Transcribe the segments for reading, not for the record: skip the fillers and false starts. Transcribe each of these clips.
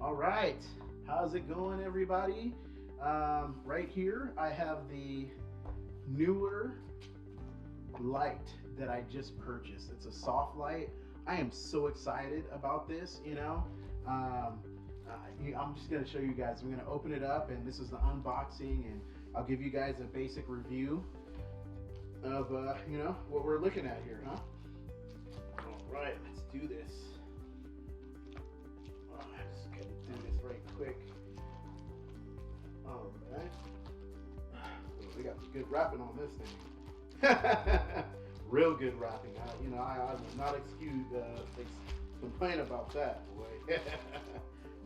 All right, how's it going, everybody? Right here, I have the newer light that I just purchased. It's a soft light. I am so excited about this. Um, I'm just gonna show you guys. I'm gonna open it up, and this is the unboxing, and I'll give you guys a basic review of what we're looking at here, huh? All right, let's do this. I'm just gonna do this right quick. All right. We got good wrapping on this thing. Real good wrapping. I will not complain about that, boy.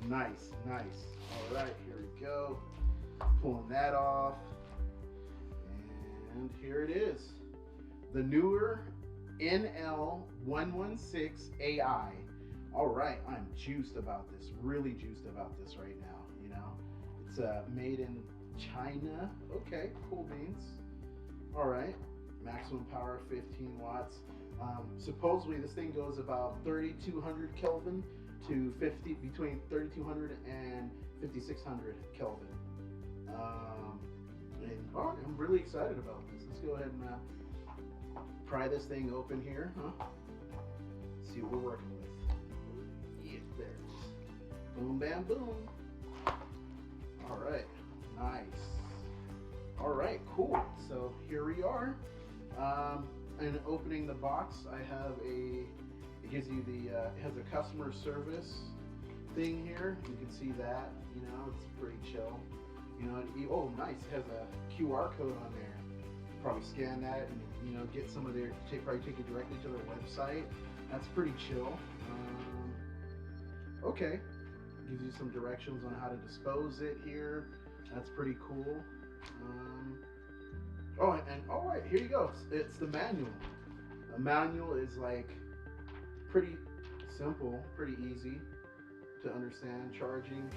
Nice, nice. All right, here we go. Pulling that off. And here it is. The newer NL-116AI. All right, I'm juiced about this. Really juiced about this right now. It's made in China. Okay, cool beans. All right, maximum power 15 watts. Supposedly this thing goes about 3,200 Kelvin to between 3,200 and 5,600 Kelvin. I'm really excited about this. Let's go ahead and pry this thing open here, huh? See what we're working with. Yeah, there it is. Boom, bam, boom. All right, nice. All right, cool. So here we are. And opening the box, it gives you it has a customer service thing here. You can see that, it's pretty chill. Oh, nice, it has a QR code on there. Probably scan that and, get some of probably take you directly to their website. That's pretty chill. Okay, gives you some directions on how to dispose it here. That's pretty cool. All right, here you go. It's the manual. The manual is like pretty simple, pretty easy to understand. Charging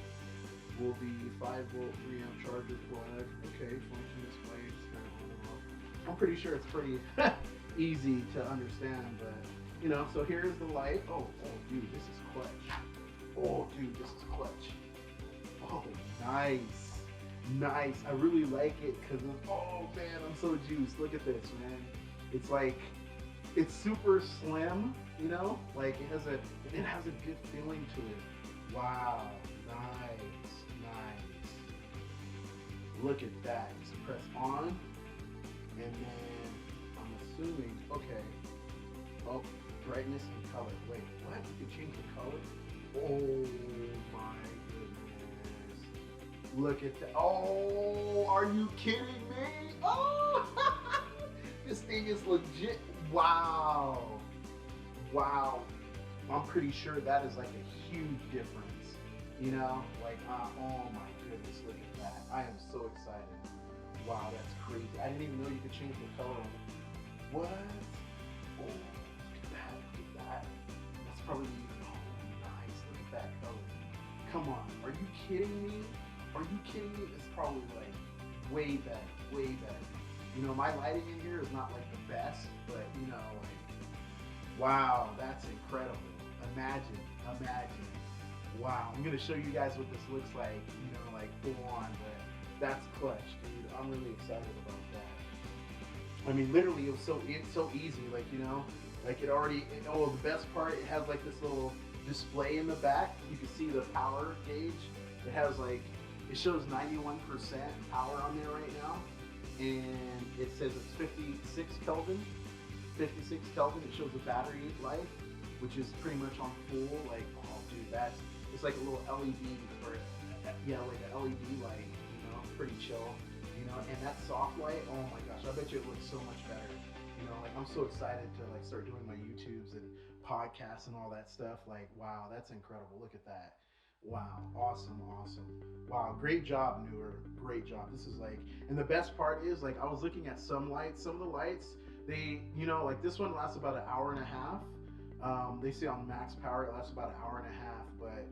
will be 5-volt 3-amp charger plug. Okay, function display. I'm pretty sure it's pretty easy to understand, but so here's the light. Oh, dude, this is clutch. Oh, dude, this is clutch. Oh, nice. Nice. I really like it because oh man, I'm so juiced. Look at this, man. It's super slim, like it has a good feeling to it. Wow, nice. Look at that. Just press on, and then I'm assuming, okay. Oh, brightness and color. Wait, what? You can change the color? Oh my goodness. Look at that. Oh, are you kidding me? Oh, this thing is legit. Wow. I'm pretty sure that is like a huge difference. Oh my goodness, look at that. I am so excited. Wow, that's crazy. I didn't even know you could change the color. What? Oh, look at that. That's probably, nice. Look at that color. Come on, are you kidding me? It's probably like way better. My lighting in here is not like the best, but wow, that's incredible. Imagine. Wow, I'm gonna show you guys what this looks like, like full on, but that's clutch, dude. I'm really excited about that. I mean, literally, it's so easy, the best part, it has like this little display in the back. You can see the power gauge. It shows 91% power on there right now, and it says it's 56 Kelvin. It shows the battery life, which is pretty much on full. Oh dude, it's like a little LED, like an LED light. Pretty chill. And that soft light. Oh my gosh, I bet you it looks so much better. I'm so excited to start doing my YouTubes and podcasts and all that stuff. Wow, that's incredible. Look at that. Wow, awesome. Wow, great job, Newer. Great job. This is and the best part is I was looking at some of the lights, they, this one lasts about an hour and a half. They say on max power it lasts about an hour and a half, but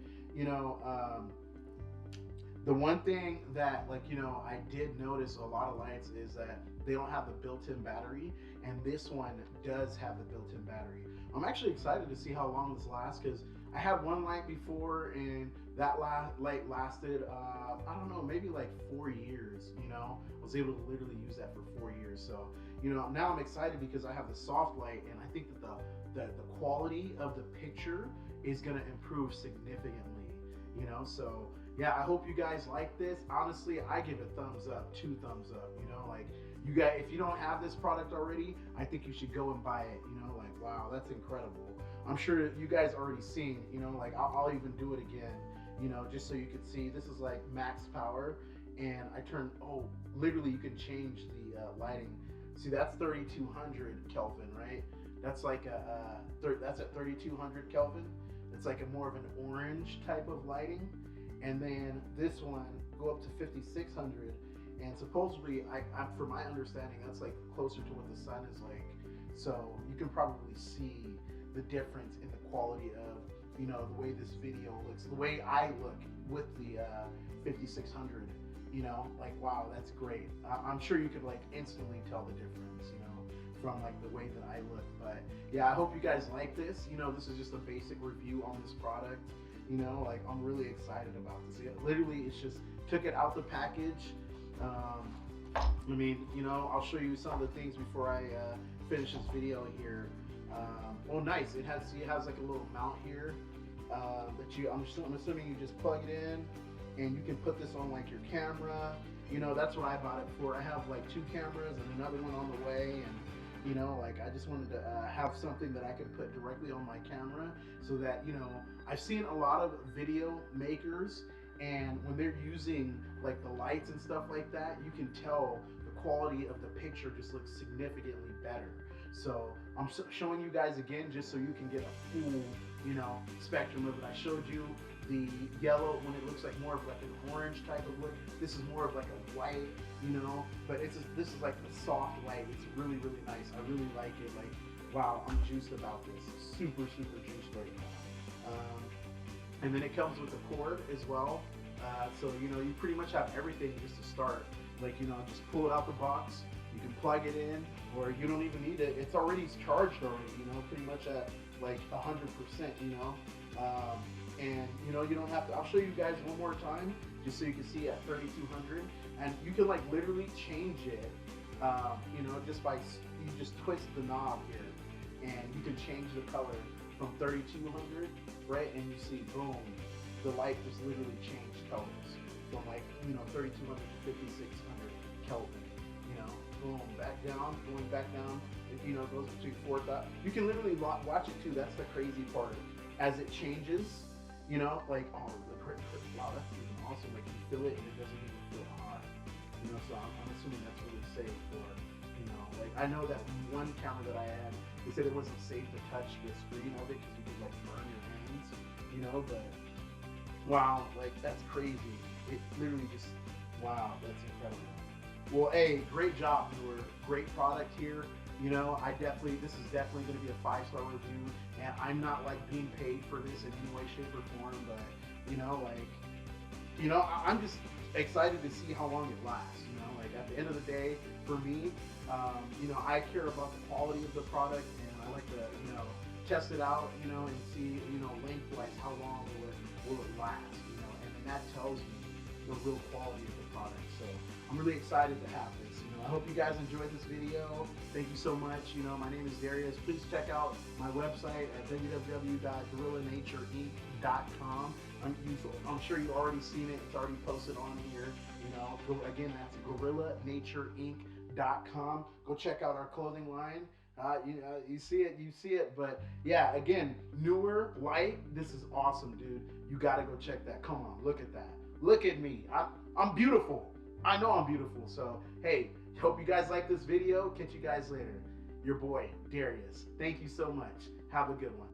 the one thing that I did notice a lot of lights is that they don't have the built-in battery, and this one does have the built-in battery. I'm actually excited to see how long this lasts because I had one light before and That light lasted, I don't know, maybe like 4 years. I was able to literally use that for 4 years. So now I'm excited because I have the soft light, and I think that the quality of the picture is going to improve significantly. So yeah, I hope you guys like this. Honestly, I give it thumbs up, 2 thumbs up. Like, you guys, if you don't have this product already, I think you should go and buy it. Like, wow, that's incredible. I'm sure you guys already seen. Like, I'll even do it again. Just so you can see. This is like max power, and I turn. Oh, literally, you can change the lighting. See, that's 3200 Kelvin, right? That's like that's at 3200 Kelvin. It's like a more of an orange type of lighting. And then this one go up to 5600, and supposedly, from my understanding, that's like closer to what the sun is like. So you can probably see the difference in the quality of the way this video looks, the way I look with the 5600. Like, wow, that's great. I'm sure you could like instantly tell the difference, from like the way that I look. But yeah, I hope you guys like this. This is just a basic review on this product. Like, I'm really excited about this. Literally, it's just took it out the package. I mean, I'll show you some of the things before I finish this video here. Oh, nice. It has like a little mount here that I'm assuming you just plug it in, and you can put this on like your camera. That's what I bought it for. I have like 2 cameras and another one on the way, and like, I just wanted to have something that I could put directly on my camera, so that I've seen a lot of video makers, and when they're using like the lights and stuff like that, you can tell the quality of the picture just looks significantly better. So I'm showing you guys again just so you can get a full spectrum of it. I showed you the yellow when it looks like more of like an orange type of look. This is more of like a white, but this is like the soft white. It's really, really nice. I really like it. Like, wow, I'm juiced about this. Super, super juiced right now. And then it comes with a cord as well. So you pretty much have everything just to start. Like, just pull it out the box. You can plug it in, or you don't even need it. It's already charged already. Pretty much at like 100%. And you don't have to. I'll show you guys one more time just so you can see at 3200, and you can like literally change it. Just by you just twist the knob here, and you can change the color from 3200, right? And you see, boom, the light just literally changed colors from like 3200 to 5600 Kelvin. Boom, back down, going back down. It goes between 4,000. You can literally watch it too. That's the crazy part. As it changes, like, oh, wow, that's even awesome. Like, you feel it and it doesn't even feel hot. So I'm assuming that's really safe for, like, I know that one camera that I had, they said it wasn't safe to touch the screen of it because you could like burn your hands, but wow, like, that's crazy. It literally just, wow, that's incredible. Well, hey, great job, Newer. Great product here. This is definitely going to be a 5-star review, and I'm not like being paid for this in any way, shape, or form, but I'm just excited to see how long it lasts. Like, at the end of the day, for me, I care about the quality of the product, and I like to, test it out, and see, lengthwise, how long will it last, and then that tells me the real quality of the product. So I'm really excited to have this. I hope you guys enjoyed this video. Thank you so much. My name is Darius. Please check out my website at www.gorillanaturinc.com. I'm sure you've already seen it. It's already posted on here. Again, that's gorillanaturinc.com. Go check out our clothing line. You see it. But yeah, again, Newer light. This is awesome, dude. You gotta go check that. Come on, look at that. Look at me. I'm beautiful. I know I'm beautiful. So hey, hope you guys like this video. Catch you guys later. Your boy, Darius. Thank you so much. Have a good one.